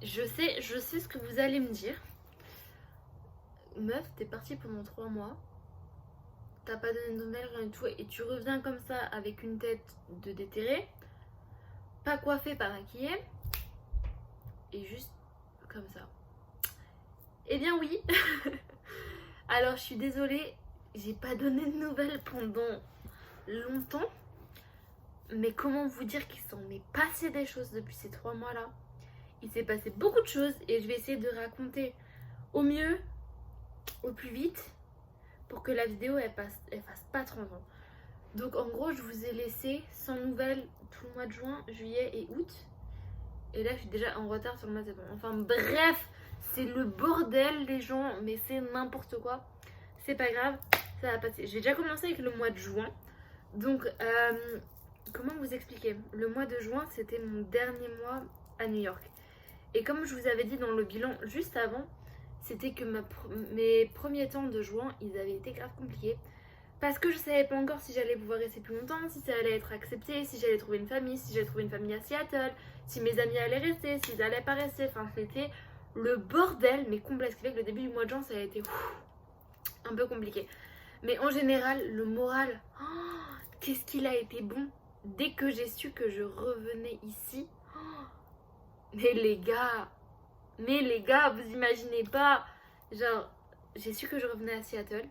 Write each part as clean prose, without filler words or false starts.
je sais ce que vous allez me dire. Meuf, t'es partie pendant 3 mois, t'as pas donné de nouvelles, rien du tout, et tu reviens comme ça avec une tête de déterré, pas coiffée, pas maquillée, et juste comme ça. Eh bien oui. Alors je suis désolée, j'ai pas donné de nouvelles pendant longtemps, mais comment vous dire qu'il s'en est passé des choses depuis ces 3 mois là. Il s'est passé beaucoup de choses et je vais essayer de raconter au mieux, au plus vite, pour que la vidéo elle fasse pas 30 ans. Donc en gros je vous ai laissé sans nouvelles tout le mois de juin, juillet et août. Et là je suis déjà en retard sur le mois de septembre. Enfin bref, c'est le bordel les gens, mais c'est n'importe quoi. C'est pas grave, ça va passer. J'ai déjà commencé avec le mois de juin. Donc comment vous expliquer? Le mois de juin c'était mon dernier mois à New York. Et comme je vous avais dit dans le bilan juste avant, c'était que mes premiers temps de juin, ils avaient été grave compliqués. Parce que je savais pas encore si j'allais pouvoir rester plus longtemps, si ça allait être accepté, si j'allais trouver une famille, si j'allais trouver une famille à Seattle, si mes amis allaient rester, s'ils allaient pas rester. Enfin, c'était le bordel, mais complet. Ce qui fait que le début du mois de juin, ça a été un peu compliqué. Mais en général, le moral, qu'est-ce qu'il a été bon. Dès que j'ai su que je revenais ici, mais les gars, vous imaginez pas. Genre, j'ai su que je revenais à Seattle.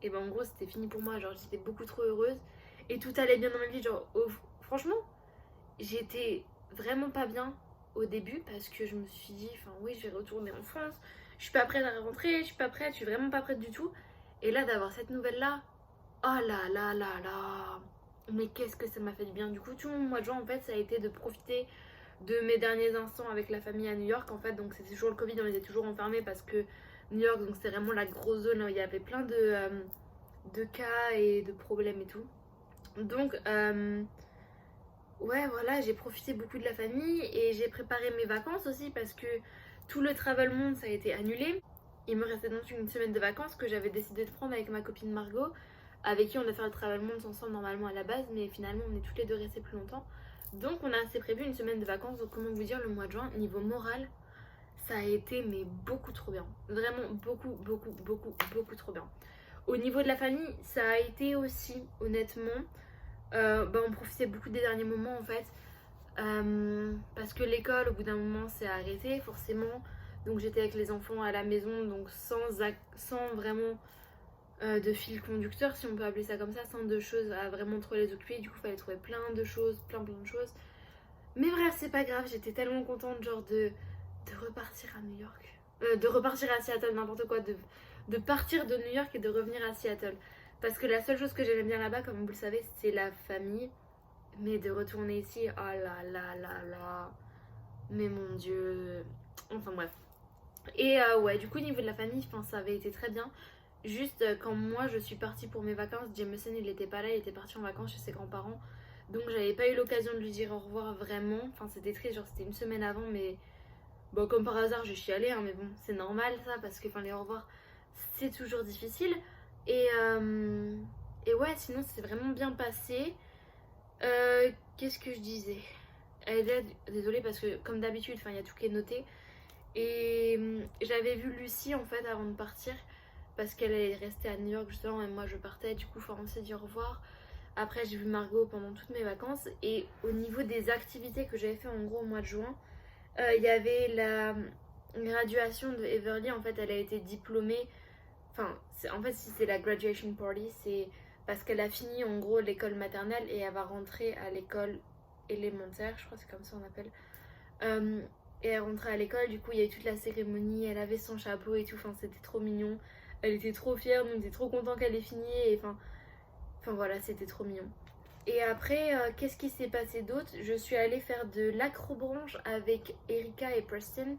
Et ben en gros, c'était fini pour moi. Genre, j'étais beaucoup trop heureuse. Et tout allait bien dans ma vie. Genre, franchement, j'étais vraiment pas bien au début parce que je me suis dit, enfin, oui, je vais retourner en France. Je suis pas prête à rentrer. Je suis pas prête. Je suis vraiment pas prête du tout. Et là, d'avoir cette nouvelle-là, oh là là là là. Mais qu'est-ce que ça m'a fait du bien. Du coup, tout mon mois de juin, en fait, ça a été de profiter de mes derniers instants avec la famille à New York en fait. Donc c'était toujours le Covid, on était toujours enfermés parce que New York, donc c'est vraiment la grosse zone où il y avait plein de cas et de problèmes et tout. Donc ouais, voilà, j'ai profité beaucoup de la famille et j'ai préparé mes vacances aussi parce que tout le travel monde ça a été annulé. Il me restait donc une semaine de vacances que j'avais décidé de prendre avec ma copine Margot, avec qui on a fait le travel monde ensemble normalement à la base, mais finalement on est toutes les deux restées plus longtemps. Donc on a assez prévu une semaine de vacances, donc comment vous dire, le mois de juin, niveau moral, ça a été mais beaucoup trop bien. Vraiment beaucoup trop bien. Au niveau de la famille, ça a été aussi, honnêtement, on profitait beaucoup des derniers moments en fait. Parce que l'école, au bout d'un moment, s'est arrêtée forcément. Donc j'étais avec les enfants à la maison, donc sans vraiment de fil conducteur, si on peut appeler ça comme ça, sans de choses à vraiment trop les occuper. Du coup, il fallait trouver plein de choses, plein de choses. Mais bref, c'est pas grave, j'étais tellement contente genre de repartir à New York. De repartir à Seattle, n'importe quoi. De partir de New York et de revenir à Seattle. Parce que la seule chose que j'aime bien là-bas, comme vous le savez, c'est la famille. Mais de retourner ici, oh là là là là. Mais mon dieu. Enfin bref. Et ouais, du coup, au niveau de la famille, ça avait été très bien. Juste quand moi je suis partie pour mes vacances, Jameson il était pas là, il était parti en vacances chez ses grands-parents. Donc j'avais pas eu l'occasion de lui dire au revoir vraiment. Enfin c'était triste, genre c'était une semaine avant, mais bon comme par hasard je suis allée, hein, mais bon c'est normal ça parce que les au revoir c'est toujours difficile. Et, euh, et ouais sinon c'est vraiment bien passé. Qu'est-ce que je disais? Désolée parce que comme d'habitude, il y a tout qui est noté. Et j'avais vu Lucie en fait avant de partir parce qu'elle est restée à New York justement et moi je partais, du coup on s'est dit au revoir. Après j'ai vu Margot pendant toutes mes vacances et au niveau des activités que j'avais fait en gros au mois de juin, il y avait la graduation de Everly, en fait elle a été diplômée, en fait si c'est la graduation party c'est parce qu'elle a fini en gros l'école maternelle et elle va rentrer à l'école élémentaire, je crois que c'est comme ça on appelle. Et elle rentrait à l'école, du coup il y a eu toute la cérémonie, elle avait son chapeau et tout, c'était trop mignon. Elle était trop fière, nous on était trop contents qu'elle ait fini et voilà, c'était trop mignon. Et après, qu'est-ce qui s'est passé d'autre? Je suis allée faire de l'acrobranche avec Erika et Preston.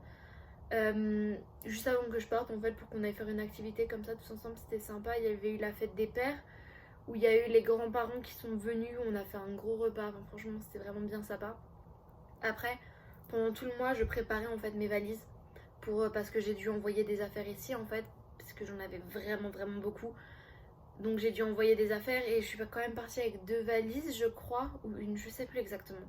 Juste avant que je parte en fait pour qu'on aille faire une activité comme ça tous ensemble, c'était sympa. Il y avait eu la fête des pères où il y a eu les grands-parents qui sont venus, on a fait un gros repas, franchement c'était vraiment bien sympa. Après, pendant tout le mois, je préparais en fait mes valises parce que j'ai dû envoyer des affaires ici en fait, parce que j'en avais vraiment beaucoup. Donc j'ai dû envoyer des affaires et je suis quand même partie avec 2 valises, je crois, ou une, je sais plus exactement.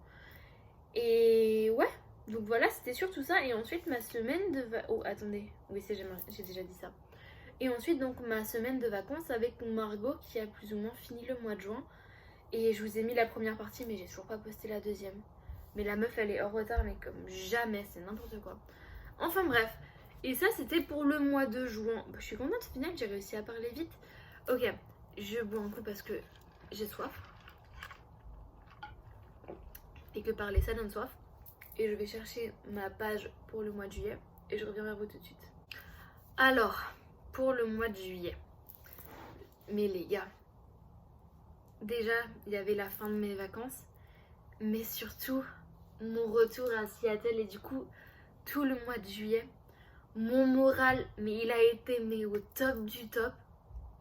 Et ouais, Donc voilà, c'était surtout ça. Et ensuite ma semaine de vacances... Oh attendez, oui j'ai déjà dit ça. Et ensuite donc ma semaine de vacances avec Margot qui a plus ou moins fini le mois de juin. Et je vous ai mis la première partie mais j'ai toujours pas posté la deuxième. Mais la meuf elle est hors retard mais comme jamais, c'est n'importe quoi. Enfin bref. Et ça c'était pour le mois de juin. Je suis contente au final, j'ai réussi à parler vite. Ok, je bois un coup parce que j'ai soif. Et que parler ça donne soif. Et je vais chercher ma page pour le mois de juillet. Et je reviens vers vous tout de suite. Alors, pour le mois de juillet. Mais les gars, déjà, il y avait la fin de mes vacances. Mais surtout, mon retour à Seattle. Et du coup, tout le mois de juillet, mon moral, mais il a été au top du top.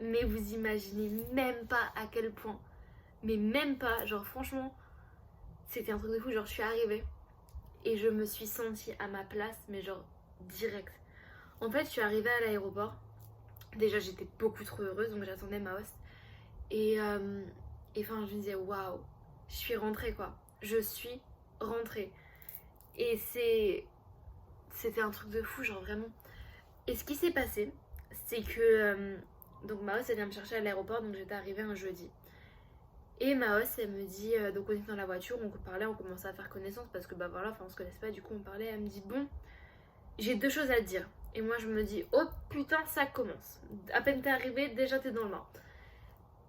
Mais vous imaginez même pas à quel point. Mais même pas, genre franchement, c'était un truc de fou. Genre je suis arrivée et je me suis sentie à ma place, mais genre direct. En fait, je suis arrivée à l'aéroport. Déjà, j'étais beaucoup trop heureuse, donc j'attendais ma host. Et enfin, je me disais, waouh, je suis rentrée quoi. Je suis rentrée. Et c'était un truc de fou, genre vraiment. Et ce qui s'est passé, c'est que donc ma host elle vient me chercher à l'aéroport, donc j'étais arrivée un jeudi. Et ma host elle me dit, donc on était dans la voiture, on parlait, on commençait à faire connaissance parce que bah voilà, enfin on se connaissait pas, du coup on parlait, elle me dit bon, j'ai 2 choses à te dire. Et moi je me dis, oh putain ça commence. À peine t'es arrivée, déjà t'es dans le bain.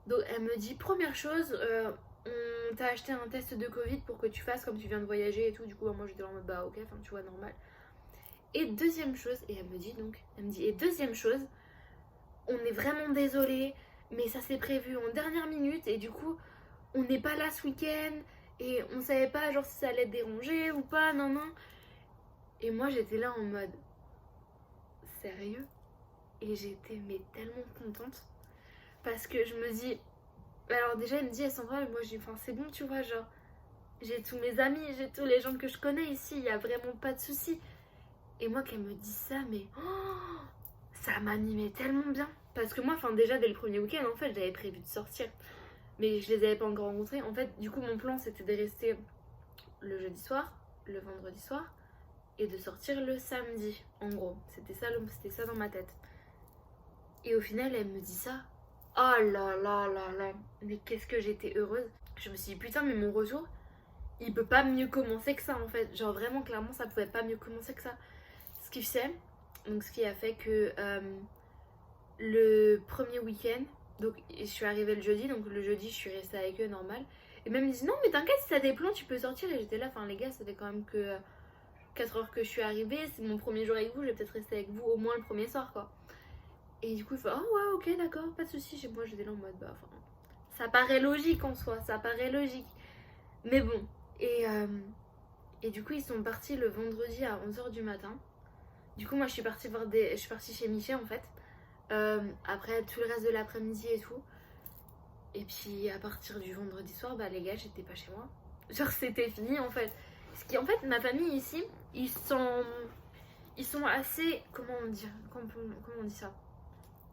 Donc elle me dit, première chose, on t'a acheté un test de Covid pour que tu fasses comme tu viens de voyager et tout. Du coup moi j'étais en mode bah ok, enfin tu vois normal. Et deuxième chose, et elle me dit, et deuxième chose, on est vraiment désolé, mais ça s'est prévu en dernière minute et du coup on n'est pas là ce week-end et on savait pas genre si ça allait te déranger ou pas, non non. Et moi j'étais là en mode sérieux, et j'étais mais tellement contente parce que je me dis, alors déjà elle me dit elle s'en va, et moi je dis enfin c'est bon tu vois, genre j'ai tous mes amis, j'ai tous les gens que je connais ici, il y a vraiment pas de souci. Et moi qu'elle me dit ça, mais oh, ça m'animait tellement bien parce que moi enfin déjà dès le premier week-end en fait j'avais prévu de sortir, mais je les avais pas encore rencontrés. En fait du coup mon plan c'était de rester le jeudi soir, le vendredi soir et de sortir le samedi. En gros, c'était ça dans ma tête. Et au final, elle me dit ça. Oh là là là là, mais qu'est-ce que j'étais heureuse. Je me suis dit putain, mais mon retour, il peut pas mieux commencer que ça en fait. Genre vraiment, clairement, ça pouvait pas mieux commencer que ça. Ce qui fait, donc ce qui a fait que le premier week-end, donc je suis arrivée le jeudi, donc le jeudi je suis restée avec eux normal. Et même ils me disent non mais t'inquiète, si t'as des plans tu peux sortir. Et j'étais là, enfin les gars, ça fait quand même que 4 heures que je suis arrivée, c'est mon premier jour avec vous, je vais peut-être rester avec vous au moins le premier soir quoi. Et du coup il fait oh ouais ok d'accord, pas de soucis. Chez moi j'étais là en mode bah enfin ça paraît logique en soi, ça paraît logique. Mais bon, et du coup ils sont partis le vendredi à 11h du matin. Du coup moi je suis partie chez Michel en fait. Après tout le reste de l'après-midi et tout. Et puis à partir du vendredi soir, bah les gars j'étais pas chez moi. Genre c'était fini en fait. Ce qui en fait ma famille ici, ils sont assez, comment on dit ça,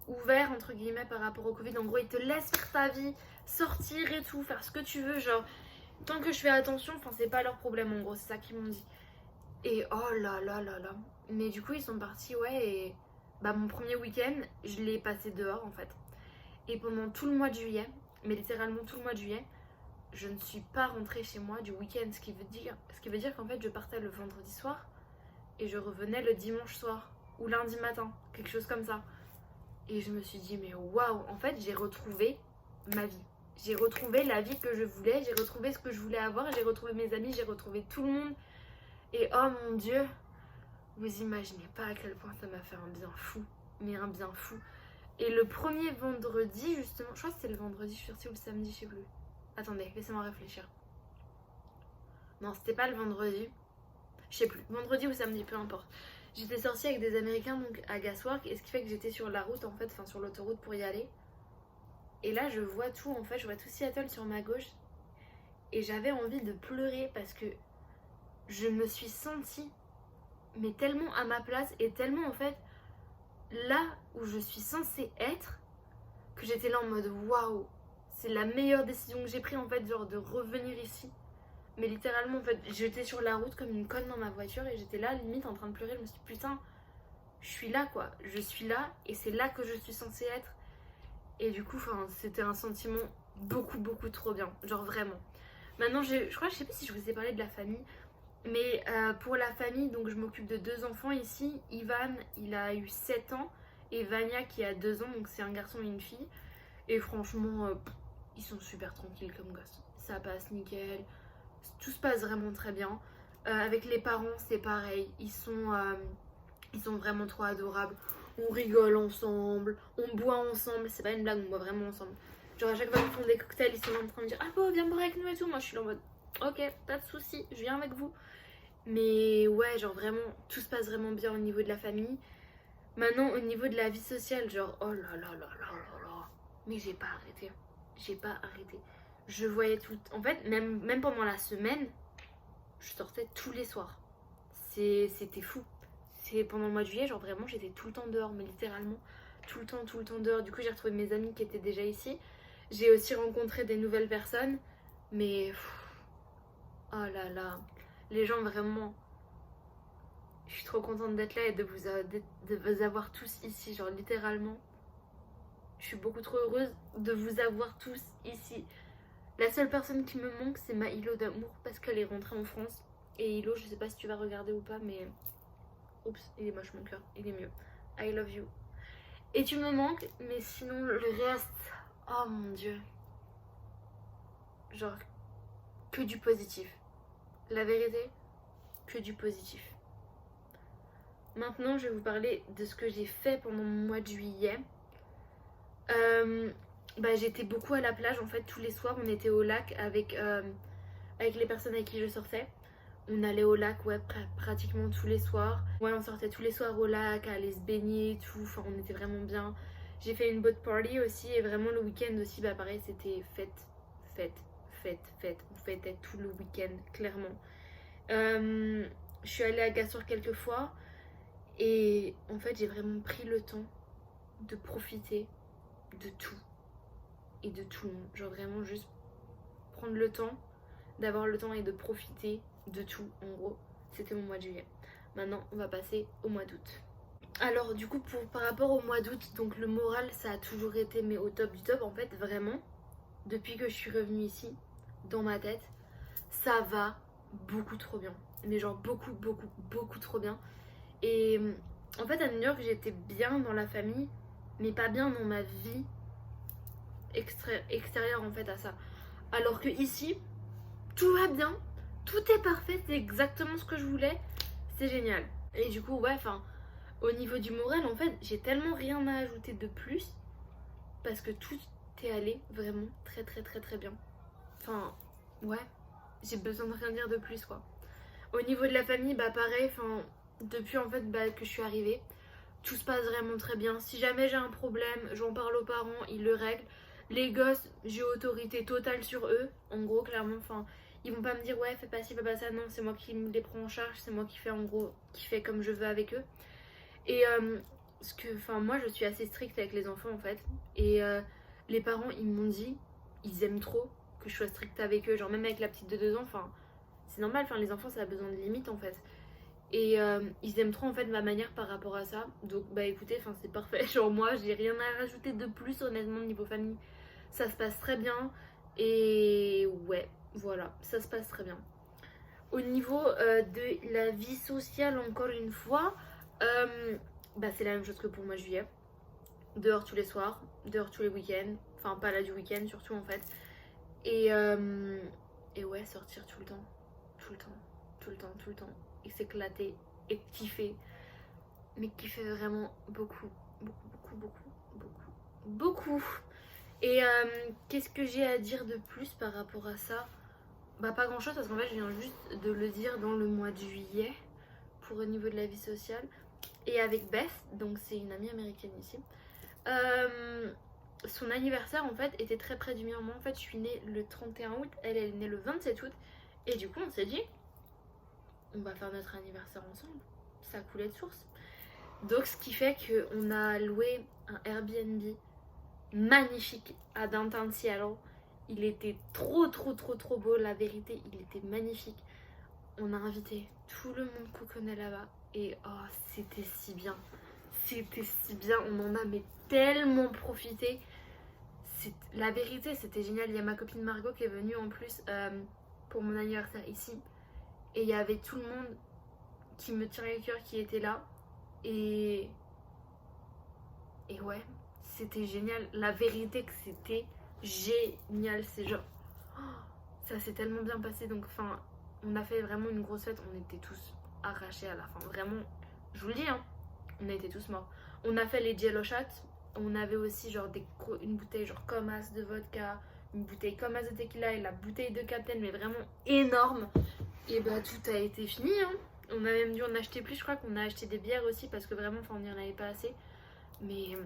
ouverts entre guillemets par rapport au Covid. En gros ils te laissent faire ta vie, sortir et tout, faire ce que tu veux, genre tant que je fais attention, enfin c'est pas leur problème en gros, c'est ça qu'ils m'ont dit. Et oh là là là là. Mais du coup ils sont partis, ouais, et bah mon premier week-end je l'ai passé dehors en fait. Et pendant tout le mois de juillet, mais littéralement tout le mois de juillet, je ne suis pas rentrée chez moi du week-end, ce qui veut dire qu'en fait je partais le vendredi soir et je revenais le dimanche soir ou lundi matin, quelque chose comme ça. Et je me suis dit mais waouh, en fait j'ai retrouvé ma vie. J'ai retrouvé la vie que je voulais, j'ai retrouvé ce que je voulais avoir, j'ai retrouvé mes amis, j'ai retrouvé tout le monde. Et oh mon Dieu, vous imaginez pas à quel point ça m'a fait un bien fou, mais un bien fou. Et le premier vendredi, justement, je crois que c'était le vendredi, je suis sortie, ou le samedi, je sais plus. Attendez, laissez-moi réfléchir. Non, c'était pas le vendredi. Je sais plus, vendredi ou samedi, peu importe. J'étais sortie avec des Américains donc à Gaswork, et ce qui fait que j'étais sur la route en fait, enfin sur l'autoroute pour y aller. Et là je vois tout en fait, je vois tout Seattle sur ma gauche. Et j'avais envie de pleurer parce que je me suis sentie mais tellement à ma place et tellement en fait là où je suis censée être, que j'étais là en mode waouh, c'est la meilleure décision que j'ai prise en fait, genre de revenir ici. Mais littéralement, en fait, j'étais sur la route comme une conne dans ma voiture et j'étais là, limite en train de pleurer. Je me suis dit, putain, je suis là quoi. Je suis là et c'est là que je suis censée être. Et du coup, c'était un sentiment beaucoup trop bien. Genre vraiment. Maintenant, je crois, je sais pas si je vous ai parlé de la famille. Mais pour la famille, donc je m'occupe de 2 enfants ici. Ivan, il a eu 7 ans. Et Vania qui a 2 ans, donc c'est un garçon et une fille. Et franchement, ils sont super tranquilles comme gosses. Ça passe nickel. Tout se passe vraiment très bien. Avec les parents, c'est pareil. Ils sont vraiment trop adorables. On rigole ensemble, on boit ensemble. C'est pas une blague, on boit vraiment ensemble. Genre à chaque fois qu'ils font des cocktails, ils sont là en train de dire ah bon, viens boire avec nous et tout. Moi je suis là en mode ok, pas de soucis, je viens avec vous. Mais ouais, genre vraiment, tout se passe vraiment bien au niveau de la famille. Maintenant, au niveau de la vie sociale, genre oh là là là là là là. Mais j'ai pas arrêté. J'ai pas arrêté. Je voyais tout. En fait, même pendant la semaine, je sortais tous les soirs. C'était fou. C'est pendant le mois de juillet, genre vraiment, j'étais tout le temps dehors, mais littéralement tout le temps dehors. Du coup, j'ai retrouvé mes amis qui étaient déjà ici. J'ai aussi rencontré des nouvelles personnes, mais oh là là, les gens vraiment. Je suis trop contente d'être là et de vous avoir tous ici, genre littéralement. Je suis beaucoup trop heureuse de vous avoir tous ici. La seule personne qui me manque, c'est ma Hilo d'amour parce qu'elle est rentrée en France. Et Hilo, je sais pas si tu vas regarder ou pas, mais oups, il est moche mon cœur, il est mieux. I love you. Et tu me manques, mais sinon le reste, oh mon dieu. Genre, que du positif. La vérité, que du positif. Maintenant, je vais vous parler de ce que j'ai fait pendant mon mois de juillet. J'étais beaucoup à la plage, en fait, tous les soirs, on était au lac avec les personnes avec qui je sortais. On allait au lac, ouais, pratiquement tous les soirs. Ouais, on sortait tous les soirs au lac, à aller se baigner et tout. Enfin, on était vraiment bien. J'ai fait une boat party aussi. Et vraiment, le week-end aussi, bah pareil, c'était fête. On fêtait tout le week-end, clairement. Je suis allée à Gassour quelques fois. Et en fait, j'ai vraiment pris le temps de profiter de tout. Et de tout le monde. Genre vraiment, juste prendre le temps, d'avoir le temps et de profiter de tout, en gros. C'était mon mois de juillet. Maintenant, on va passer au mois d'août. Alors, du coup, par rapport au mois d'août, donc le moral, ça a toujours été, mais au top du top, en fait, vraiment, depuis que je suis revenue ici, dans ma tête, ça va beaucoup trop bien. Mais genre beaucoup trop bien. Et en fait, à New York, j'étais bien dans la famille, mais pas bien dans ma vie extérieure, en fait, à ça. Alors que ici, tout va bien, tout est parfait, c'est exactement ce que je voulais, c'est génial. Et du coup, ouais, au niveau du moral, en fait, j'ai tellement rien à ajouter de plus parce que tout est allé vraiment très bien. Enfin, ouais, j'ai besoin de rien dire de plus, quoi. Au niveau de la famille, bah pareil, depuis en fait que je suis arrivée, tout se passe vraiment très bien. Si jamais j'ai un problème, j'en parle aux parents, ils le règlent. Les gosses, j'ai autorité totale sur eux, en gros, clairement, ils vont pas me dire ouais, fais pas ci, fais pas ça, non, c'est moi qui me les prends en charge, c'est moi qui fais en gros, qui fais comme je veux avec eux. Et moi je suis assez stricte avec les enfants en fait. Et les parents ils m'ont dit, ils aiment trop que je sois stricte avec eux, genre même avec la petite de 2 ans, c'est normal, les enfants ça a besoin de limites en fait. Et ils aiment trop en fait ma manière par rapport à ça. Donc bah écoutez, c'est parfait. Genre moi j'ai rien à rajouter de plus honnêtement niveau famille. Ça se passe très bien. Et ouais, voilà, ça se passe très bien. Au niveau de la vie sociale encore une fois, c'est la même chose que pour moi juillet. Dehors tous les soirs, dehors tous les week-ends. Enfin pas là du week-end surtout en fait. Et ouais, sortir tout le temps. Tout le temps. Et s'éclater et kiffer. Mais kiffer vraiment beaucoup. Et qu'est-ce que j'ai à dire de plus par rapport à ça? Bah pas grand chose parce qu'en fait je viens juste de le dire dans le mois de juillet pour au niveau de la vie sociale. Et avec Beth, donc c'est une amie américaine ici, son anniversaire en fait était très près du mien. Moi en fait je suis née le 31 août, elle est née le 27 août. Et du coup on s'est dit on va faire notre anniversaire ensemble. Ça coulait de source. Donc ce qui fait qu'on a loué un Airbnb magnifique à Downtown Seattle. Il était trop beau, la vérité, il était magnifique. On a invité tout le monde qu'on connaît là-bas et oh, c'était si bien. C'était si bien, on en a mais tellement profité. La vérité, c'était génial. Il y a ma copine Margot qui est venue en plus pour mon anniversaire ici. Et il y avait tout le monde qui me tirait le cœur qui était là. Et ouais, c'était génial. La vérité que c'était génial. C'est genre, oh, ça s'est tellement bien passé. Donc enfin, on a fait vraiment une grosse fête. On était tous arrachés à la fin. Vraiment, je vous le dis, hein, on était tous morts. On a fait les jello shots. On avait aussi genre une bouteille genre comme as de vodka, une bouteille comme as de tequila et la bouteille de Captain, mais vraiment énorme. Et bah tout a été fini, hein. On a même dû en acheter plus, je crois qu'on a acheté des bières aussi parce que vraiment on n'y en avait pas assez. Mais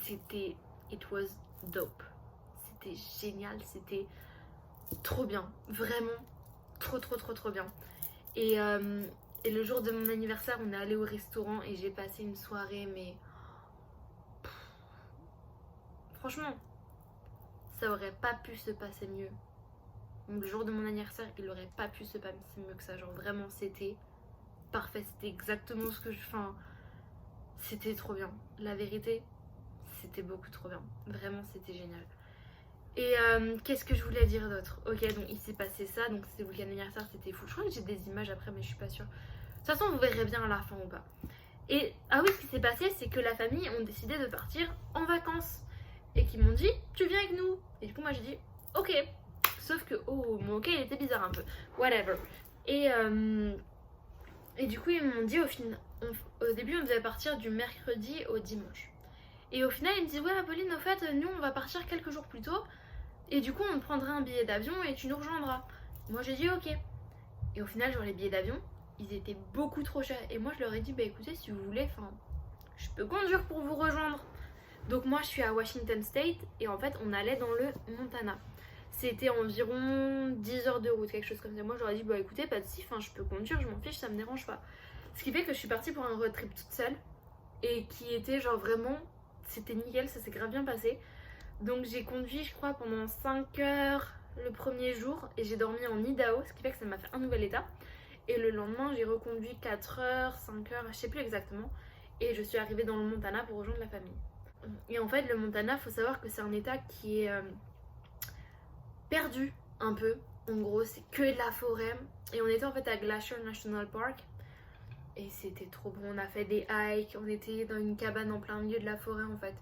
c'était, it was dope. C'était génial, c'était trop bien, vraiment trop bien. Et le jour de mon anniversaire, on est allé au restaurant et j'ai passé une soirée, mais franchement, ça aurait pas pu se passer mieux. Donc, le jour de mon anniversaire, il aurait pas pu se passer mieux que ça. Genre vraiment, c'était parfait. C'était exactement ce que je... Enfin, c'était trop bien. La vérité, c'était beaucoup trop bien. Vraiment, c'était génial. Et qu'est-ce que je voulais dire d'autre? Ok, donc il s'est passé ça. Donc c'était le week-end anniversaire, c'était fou. Je crois que j'ai des images après, mais je suis pas sûre. De toute façon, vous verrez bien à la fin ou pas. Et ah oui, ce qui s'est passé, c'est que la famille ont décidé de partir en vacances. Et qu'ils m'ont dit, tu viens avec nous. Et du coup, moi j'ai dit, ok. Sauf que, oh, mon ok, il était bizarre un peu. Whatever. Et du coup, ils m'ont dit, au début, on devait partir du mercredi au dimanche. Et au final, ils me disent, ouais, Apolline, au fait, nous, on va partir quelques jours plus tôt. Et du coup, on te prendra un billet d'avion et tu nous rejoindras. Moi, j'ai dit, ok. Et au final, genre, les billets d'avion, ils étaient beaucoup trop chers. Et moi, je leur ai dit, bah écoutez, si vous voulez, je peux conduire pour vous rejoindre. Donc moi, je suis à Washington State et en fait, on allait dans le Montana. C'était environ 10 heures de route, quelque chose comme ça. Moi, j'aurais dit, bah écoutez, pas de si, je peux conduire, je m'en fiche, ça me dérange pas. Ce qui fait que je suis partie pour un road trip toute seule et qui était genre vraiment, c'était nickel, ça s'est grave bien passé. Donc j'ai conduit, je crois, pendant 5 heures le premier jour et j'ai dormi en Idaho, ce qui fait que ça m'a fait un nouvel état. Et le lendemain, j'ai reconduit 4 heures, 5 heures, je sais plus exactement. Et je suis arrivée dans le Montana pour rejoindre la famille. Et en fait, le Montana, faut savoir que c'est un état qui est perdu un peu. En gros, c'est que de la forêt. Et on était en fait à Glacier National Park. Et c'était trop bon. On a fait des hikes. On était dans une cabane en plein milieu de la forêt en fait.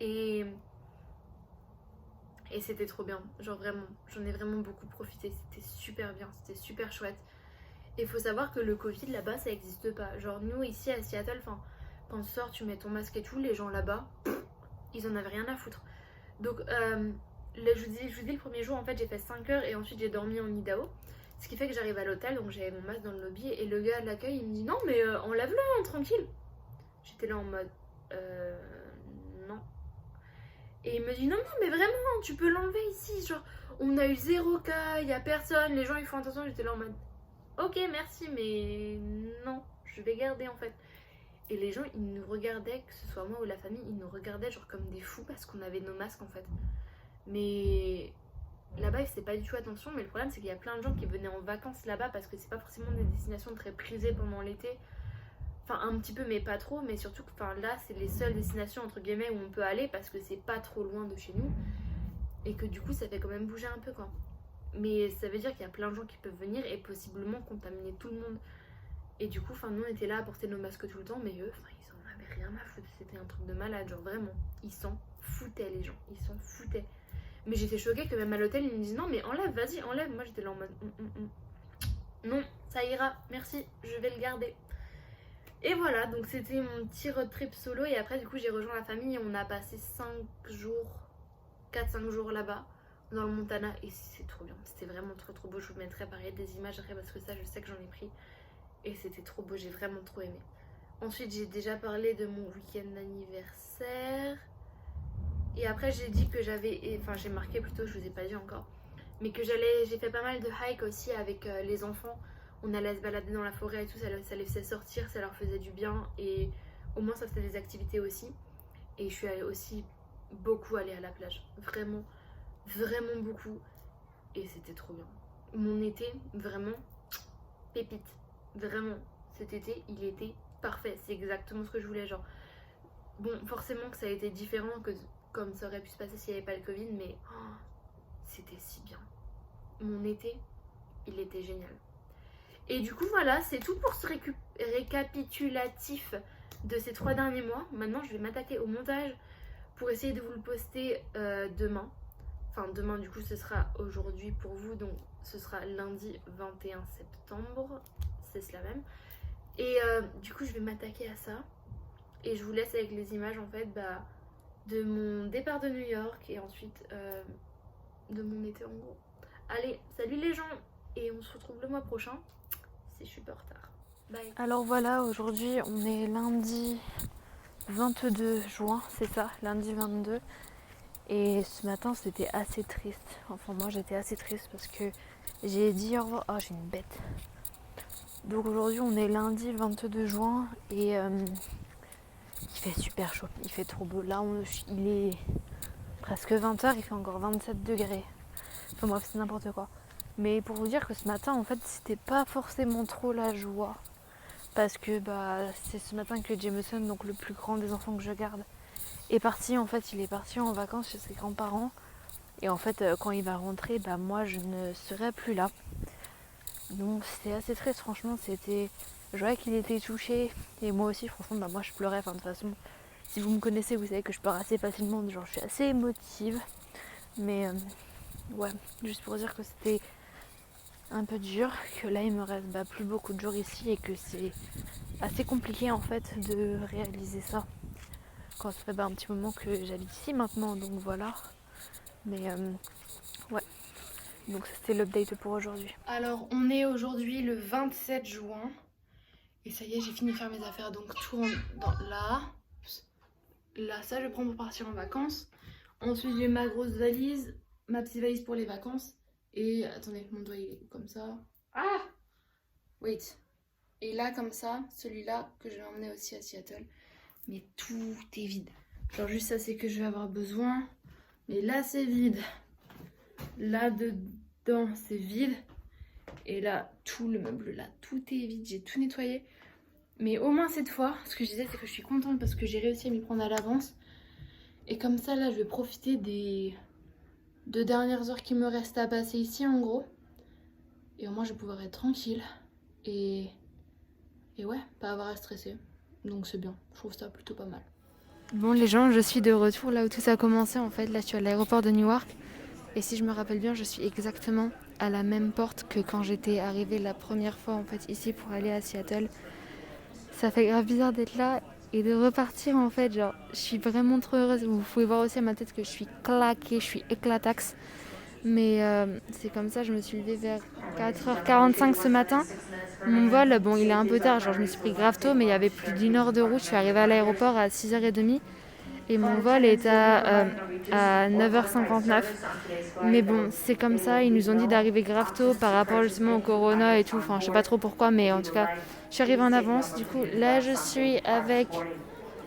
Et c'était trop bien. Genre vraiment, j'en ai vraiment beaucoup profité. C'était super bien. C'était super chouette. Et il faut savoir que le Covid là-bas, ça n'existe pas. Genre nous ici à Seattle, quand tu sors, tu mets ton masque et tout. Les gens là-bas, ils en avaient rien à foutre. Donc je vous dis le premier jour en fait j'ai fait 5 heures et ensuite j'ai dormi en Idaho. Ce qui fait que j'arrive à l'hôtel, donc j'avais mon masque dans le lobby et le gars de l'accueil il me dit non mais enlève-le hein, tranquille. J'étais là en mode non. Et il me dit non mais vraiment tu peux l'enlever ici, genre on a eu 0 cas, il y a personne, les gens ils font attention. J'étais là en mode ok merci mais non, je vais garder en fait. Et les gens ils nous regardaient, que ce soit moi ou la famille, ils nous regardaient genre comme des fous parce qu'on avait nos masques en fait. Mais là-bas ils faisaient pas du tout attention, mais le problème c'est qu'il y a plein de gens qui venaient en vacances là-bas parce que c'est pas forcément des destinations très prisées pendant l'été. Enfin un petit peu mais pas trop, mais surtout que là c'est les seules destinations entre guillemets où on peut aller parce que c'est pas trop loin de chez nous. Et que du coup ça fait quand même bouger un peu quoi. Mais ça veut dire qu'il y a plein de gens qui peuvent venir et possiblement contaminer tout le monde. Et du coup nous on était là à porter nos masques tout le temps, mais eux ils en avaient rien à foutre. C'était un truc de malade, genre vraiment. Ils s'en foutaient les gens, ils s'en foutaient. Mais j'étais choquée que même à l'hôtel, ils me disent non mais enlève, vas-y, enlève. Moi j'étais là en mode non, ça ira, merci, je vais le garder. Et voilà, donc c'était mon petit road trip solo. Et après du coup j'ai rejoint la famille et on a passé 5 jours, 4-5 jours là-bas, dans le Montana. Et c'est trop bien, c'était vraiment trop beau. Je vous mettrai pareil des images après parce que ça je sais que j'en ai pris. Et c'était trop beau, j'ai vraiment trop aimé. Ensuite j'ai déjà parlé de mon week-end d'anniversaire. Et après j'ai dit que j'ai marqué plutôt, je vous ai pas dit encore, mais que j'ai fait pas mal de hike aussi avec les enfants. On allait se balader dans la forêt et tout, ça les faisait sortir, ça leur faisait du bien et au moins ça faisait des activités aussi. Et je suis allée aussi beaucoup aller à la plage. Vraiment, vraiment beaucoup. Et c'était trop bien. Mon été, vraiment, pépite. Vraiment, cet été, il était parfait. C'est exactement ce que je voulais. Genre, bon, forcément que ça a été différent que comme ça aurait pu se passer s'il n'y avait pas le Covid, mais oh, c'était si bien. Mon été, il était génial. Et du coup, voilà, c'est tout pour ce récapitulatif de ces 3 derniers mois. Maintenant, je vais m'attaquer au montage pour essayer de vous le poster demain. Enfin, demain, du coup, ce sera aujourd'hui pour vous, donc ce sera lundi 21 septembre. C'est cela même. Et du coup, je vais m'attaquer à ça. Et je vous laisse avec les images, en fait, de mon départ de New York et ensuite de mon été, en gros. Allez, salut les gens! Et on se retrouve le mois prochain. Si je suis pas en retard. Bye. Alors voilà, aujourd'hui on est lundi 22 juin, c'est ça, lundi 22. Et ce matin c'était assez triste. Enfin moi j'étais assez triste parce que j'ai dit au revoir. Oh j'ai une bête. Donc aujourd'hui on est lundi 22 juin et il fait super chaud, il fait trop beau. Là il est presque 20h, il fait encore 27 degrés. Enfin bref c'est n'importe quoi. Mais pour vous dire que ce matin, en fait, c'était pas forcément trop la joie. Parce que c'est ce matin que Jameson, donc le plus grand des enfants que je garde, est parti. En fait, il est parti en vacances chez ses grands-parents. Et en fait, quand il va rentrer, moi, je ne serai plus là. Donc, c'était assez triste, franchement. Je voyais qu'il était touché. Et moi aussi, franchement, moi, je pleurais. Enfin, de toute façon, si vous me connaissez, vous savez que je pleure assez facilement. Genre, je suis assez émotive. Mais, ouais, juste pour dire que c'était un peu dur, que là il me reste plus beaucoup de jours ici et que c'est assez compliqué en fait de réaliser ça quand ça fait un petit moment que j'habite ici maintenant, donc voilà. Mais ouais, donc c'était l'update pour aujourd'hui. Alors on est aujourd'hui le 27 juin et ça y est, j'ai fini de faire mes affaires, donc tout là ça je prends pour partir en vacances. Ensuite j'ai ma grosse valise, ma petite valise pour les vacances. Et attendez, mon doigt il est comme ça. Ah! Wait. Et là, comme ça, celui-là que je vais emmener aussi à Seattle. Mais tout est vide. Genre juste ça, c'est que je vais avoir besoin. Mais là, c'est vide. Là, dedans, c'est vide. Et là, tout le meuble, là, tout est vide. J'ai tout nettoyé. Mais au moins cette fois, ce que je disais, c'est que je suis contente parce que j'ai réussi à m'y prendre à l'avance. Et comme ça, là, je vais profiter des 2 dernières heures qui me restent à passer ici en gros. Et au moins je vais pouvoir être tranquille. Et ouais, pas avoir à stresser. Donc c'est bien, je trouve ça plutôt pas mal. Bon les gens, je suis de retour là où tout ça a commencé en fait. Là je suis à l'aéroport de Newark. Et si je me rappelle bien, je suis exactement à la même porte que quand j'étais arrivée la première fois en fait ici pour aller à Seattle. Ça fait grave bizarre d'être là et de repartir en fait, genre je suis vraiment trop heureuse. Vous pouvez voir aussi à ma tête que je suis claquée, je suis éclataxe. Mais c'est comme ça, je me suis levée vers 4h45 ce matin. Mon vol, bon il est un peu tard, genre je me suis pris grave tôt, mais il y avait plus d'1 heure de route. Je suis arrivée à l'aéroport à 6h30 et mon vol est à 9h59. Mais bon, c'est comme ça, ils nous ont dit d'arriver grave tôt par rapport justement au corona et tout. Enfin, je sais pas trop pourquoi, mais en tout cas, je suis arrivée en avance. Du coup, là, je suis avec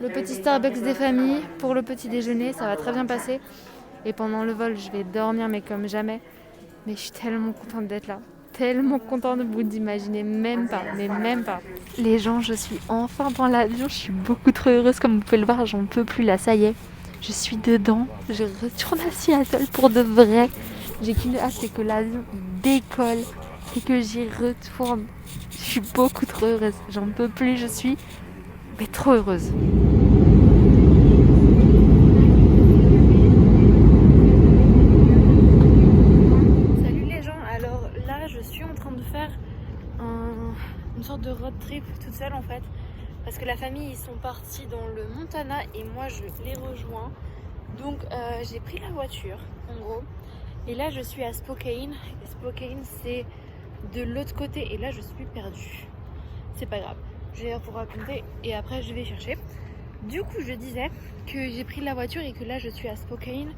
le petit Starbucks des familles pour le petit déjeuner. Ça va très bien passer. Et pendant le vol, je vais dormir, mais comme jamais. Mais je suis tellement contente d'être là. Tellement contente, vous n''imaginez même pas, mais même pas. Les gens, je suis enfin dans l'avion. Je suis beaucoup trop heureuse, comme vous pouvez le voir. J'en peux plus là, ça y est. Je suis dedans. Je retourne à Seattle pour de vrai. J'ai qu'une hâte, c'est que l'avion décolle et que j'y retourne. Je suis beaucoup trop heureuse. J'en peux plus, je suis mais trop heureuse. Une sorte de road trip toute seule en fait, parce que la famille ils sont partis dans le Montana et moi je les rejoins, donc j'ai pris la voiture en gros et là je suis à Spokane et Spokane c'est de l'autre côté et là je suis perdue. C'est pas grave, je vais vous raconter et après je vais chercher. Du coup je disais que j'ai pris la voiture et que là je suis à Spokane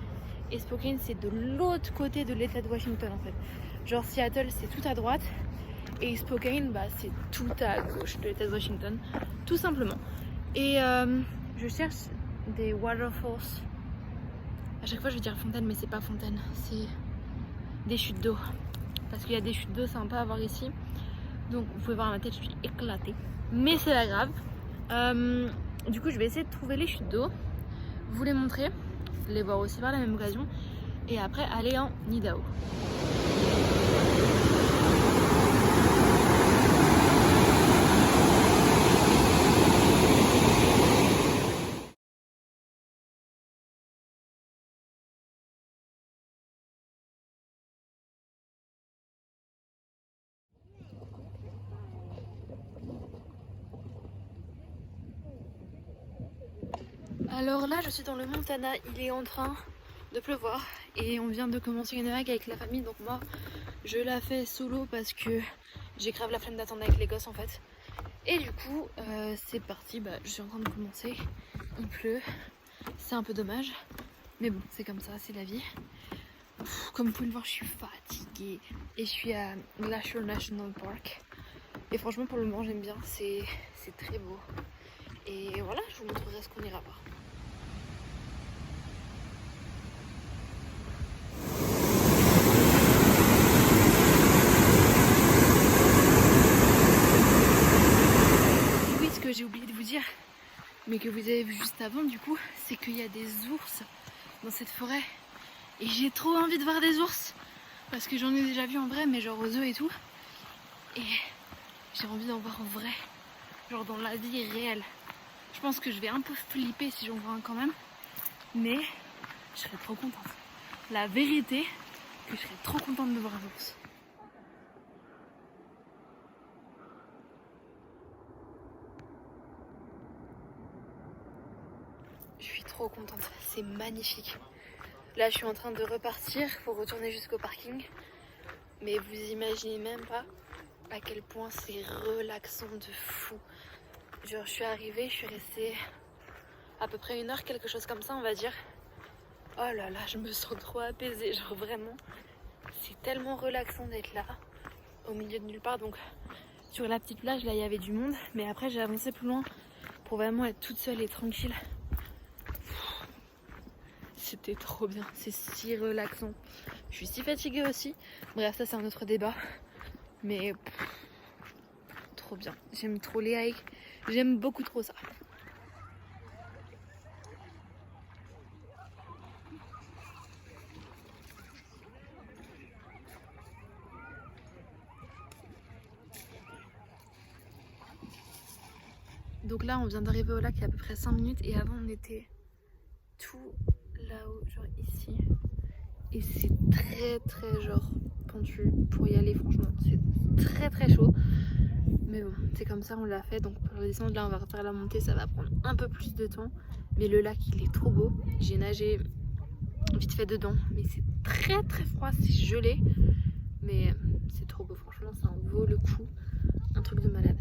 et Spokane c'est de l'autre côté de l'état de Washington en fait. Genre Seattle c'est tout à droite et Spokane c'est tout à gauche de l'état de Washington, tout simplement. Et je cherche des waterfalls À chaque fois je veux dire fontaine mais c'est pas fontaine, c'est des chutes d'eau. Parce qu'il y a des chutes d'eau sympas à voir ici. Donc vous pouvez voir ma tête, je suis éclatée. Mais c'est pas grave. Du coup je vais essayer de trouver les chutes d'eau, vous les montrer, les voir aussi par la même occasion. Et après aller en Idaho. Alors là je suis dans le Montana, il est en train de pleuvoir et on vient de commencer une vague avec la famille, donc moi je la fais solo parce que j'ai grave la flemme d'attendre avec les gosses en fait. Et du coup c'est parti, je suis en train de commencer, il pleut, c'est un peu dommage, mais bon c'est comme ça, c'est la vie. Comme vous pouvez le voir je suis fatiguée et je suis à Glacier National Park et franchement pour le moment j'aime bien, c'est très beau. Et voilà, je vous montrerai ce qu'on ira voir. J'ai oublié de vous dire, mais que vous avez vu juste avant du coup, c'est qu'il y a des ours dans cette forêt et j'ai trop envie de voir des ours parce que j'en ai déjà vu en vrai, mais genre aux œufs et tout, et j'ai envie d'en voir en vrai, genre dans la vie réelle. Je pense que je vais un peu flipper si j'en vois un quand même, mais je serais trop contente. La vérité, que je serais trop contente de voir un ours. Je suis trop contente, c'est magnifique. Là je suis en train de repartir pour retourner jusqu'au parking. Mais vous imaginez même pas à quel point c'est relaxant de fou. Genre je suis arrivée, je suis restée à peu près 1 heure, quelque chose comme ça on va dire. Oh là là, je me sens trop apaisée, genre vraiment. C'est tellement relaxant d'être là, au milieu de nulle part. Donc sur la petite plage là il y avait du monde, mais après j'ai avancé plus loin pour vraiment être toute seule et tranquille. C'était trop bien, c'est si relaxant. Je suis si fatiguée aussi. Bref, ça c'est un autre débat. Mais trop bien. J'aime trop les hikes. J'aime beaucoup trop ça. Donc là, on vient d'arriver au lac il y a à peu près 5 minutes. Et avant, on était tout là-haut, genre ici. Et c'est très genre pentu pour y aller, franchement. C'est très chaud. Mais bon, c'est comme ça, on l'a fait. Donc pour descendre, là, on va refaire la montée. Ça va prendre un peu plus de temps. Mais le lac, il est trop beau. J'ai nagé vite fait dedans. Mais c'est très froid, c'est gelé. Mais c'est trop beau, franchement, ça en vaut le coup. Un truc de malade.